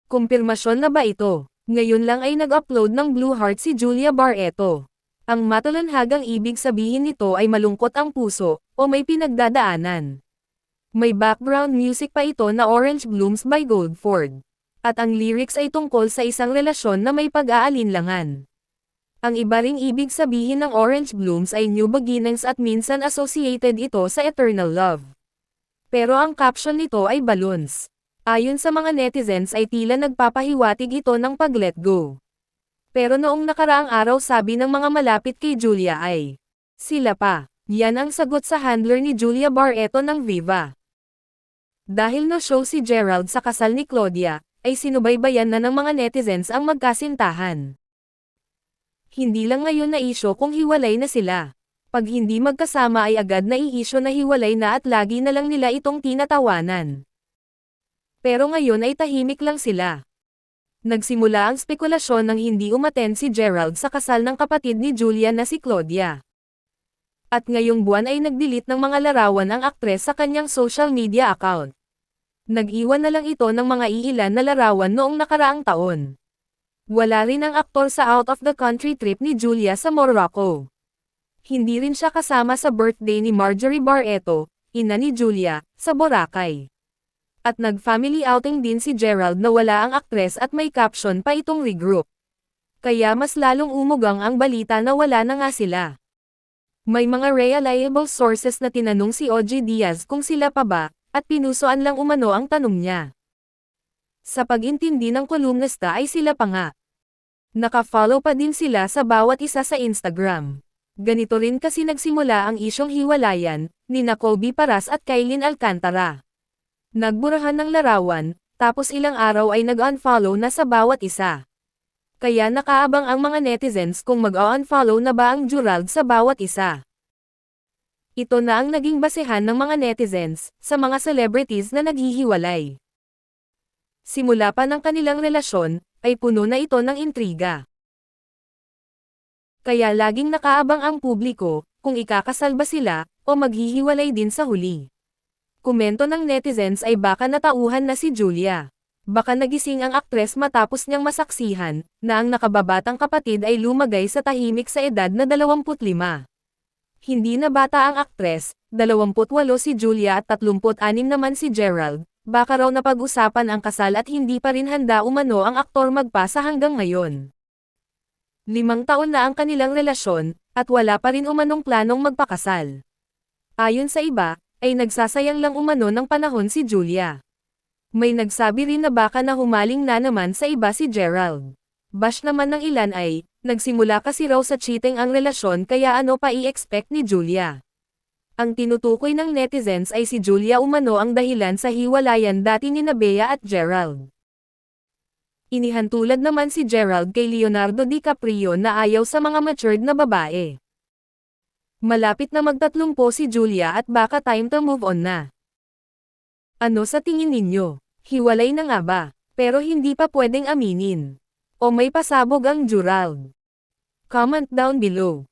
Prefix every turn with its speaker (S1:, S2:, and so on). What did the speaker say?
S1: Kumpirmasyon na ba ito? Ngayon lang ay nag-upload ng Blue Heart si Julia Barreto. Ang matalanhagang ibig sabihin nito ay malungkot ang puso, o may pinagdadaanan. May background music pa ito na Orange Blooms by Goldford. At ang lyrics ay tungkol sa isang relasyon na may pag-aalinlangan. Ang iba ring ibig sabihin ng Orange Blooms ay new beginnings at minsan associated ito sa eternal love. Pero ang caption nito ay balloons. Ayon sa mga netizens ay tila nagpapahiwatig ito ng pag-let go. Pero noong nakaraang araw sabi ng mga malapit kay Julia ay, sila pa. Yan ang sagot sa handler ni Julia Barreto ng Viva. Dahil no show si Gerald sa kasal ni Claudia, ay sinubaybayan na ng mga netizens ang magkasintahan. Hindi lang ngayon na isyo kung hiwalay na sila. Pag hindi magkasama ay agad na i-isyo na hiwalay na at lagi na lang nila itong tinatawanan. Pero ngayon ay tahimik lang sila. Nagsimula ang spekulasyon nang hindi umattend si Gerald sa kasal ng kapatid ni Julia na si Claudia. At ngayong buwan ay nag-delete ng mga larawan ang aktres sa kanyang social media account. Nag-iwan na lang ito ng mga iilan na larawan noong nakaraang taon. Wala rin ang aktor sa out-of-the-country trip ni Julia sa Morocco. Hindi rin siya kasama sa birthday ni Marjorie Barreto, ina ni Julia, sa Boracay. At nag-family outing din si Gerald na wala ang aktres at may caption pa itong regroup. Kaya mas lalong umugang ang balita na wala na nga sila. May mga reliable sources na tinanong si OG Diaz kung sila pa ba, at pinusuan lang umano ang tanong niya. Sa pag-intindi ng kolumnista ay sila pa nga. Naka-follow pa din sila sa bawat isa sa Instagram. Ganito rin kasi nagsimula ang isyong hiwalayan, nina Colby Paras at Kailin Alcantara. Nagburahan ng larawan, tapos ilang araw ay nag-unfollow na sa bawat isa. Kaya nakaabang ang mga netizens kung mag-unfollow na ba ang Gerald sa bawat isa. Ito na ang naging basehan ng mga netizens sa mga celebrities na naghihiwalay. Simula pa ng kanilang relasyon, ay puno na ito ng intriga. Kaya laging nakaabang ang publiko kung ikakasal ba sila o maghihiwalay din sa huli. Komento ng netizens ay baka natauhan na si Julia. Baka nagising ang aktres matapos niyang masaksihan na ang nakababatang kapatid ay lumagay sa tahimik sa edad na 25. Hindi na bata ang aktres, 28 si Julia at 36 naman si Gerald. Baka raw napag-usapan ang kasal at hindi pa rin handa umano ang aktor magpasa hanggang ngayon. 5 taon na ang kanilang relasyon, at wala pa rin umanong planong magpakasal. Ayon sa iba, ay nagsasayang lang umano ng panahon si Julia. May nagsabi rin na baka nahumaling na naman sa iba si Gerald. Bash naman ng ilan ay, nagsimula kasi raw sa cheating ang relasyon kaya ano pa i-expect ni Julia. Ang tinutukoy ng netizens ay si Julia umano ang dahilan sa hiwalayan dati ni Bea at Gerald. Inihantulad naman si Gerald kay Leonardo DiCaprio na ayaw sa mga matured na babae. Malapit na magtatlumpo si Julia at baka time to move on na. Ano sa tingin ninyo? Hiwalay na nga ba? Pero hindi pa pwedeng aminin. O may pasabog ang Gerald? Comment down below.